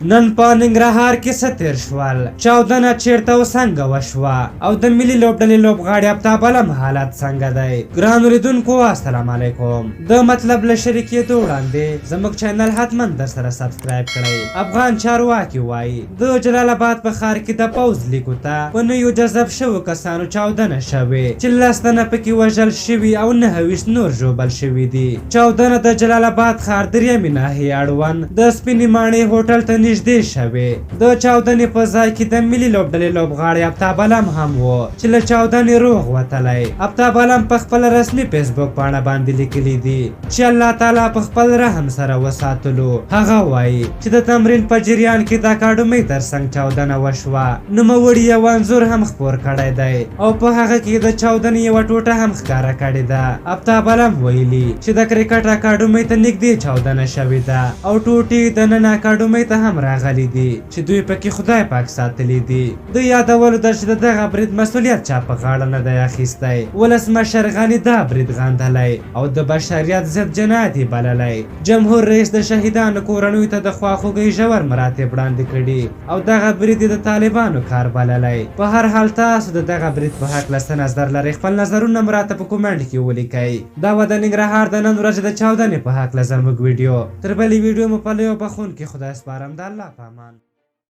نن په ننگرهار کې څه تیر شول، چاودنه چیرته او څنګه وشوه، او د ملي لوبډلې لوبغاړي افتاب عالم حالات څنګه دی؟ ګرانو لیدونکو السلام علیکم. د مطلب له شریکېدو وړاندې زموږ چینل حتما در سره سبسکرایب کړئ. افغان چارواکي وایي د جلال آباد په ښار کې د پوځ لیکو ته په نویو جذب شوو کسانو چاودنه شوې چې 10 تنه پکې وژل شوي او 29 نور ژوبل شوي دي. چاودنه د جلال آباد ښار درېیمې ناحیې اړوند د سپینې ماڼۍ هوټل ته نږدې شوې. د چاودنې په ځای کې د ملي لوبډلې لوبغاړی افتاب عالم هم و چې له چاودنې روغ وتلی. افتاب عالم په خپل رسمي فیسبوک پاڼه باندې لیکلي دي چې الله تعالی په خپل رحم سره وساتلو. هغه وایي چې د تمرین په جریان کې د اکاډمۍ ترڅنګ چاودنه وشوه. نوموړي یو انځور هم خپور کړی دی او په هغه کې د چاودنې یوه ټوټه هم ښکاره کړې ده. افتاب عالم ویلي چې د کرکټ اکاډمۍ ته نږدې چاودنه شوې ده او ټوټې د نن اکاډمۍ ته هم راغلي دي چې دوی پکې خدای پاک ساتلی دي. د یادولو ده چې دغه برید مسؤلیت چا په غاړه نه دی اخیستی. ولسمشر غني دا برید غندلی او د بشریت ضد جنایت یې بللی. جمهور رئیس د شهیدانو کورنیو ته د خواخوږۍ ژور مراتب وړاندې کړي او دغه برید یې د طالبانو کار بللی. په هر حال تاسو د دغه برید په هکله څه نظر لرئ؟ خپل نظرونه مو راته په کومنټ کې ولیکئ. دا و د ننګرهار د نن ورځې د چاودنې په هکله زموږ ویډیو. تر بلې ویډیو مو په لیو بخون کې خدای سپارم. د الله په امان.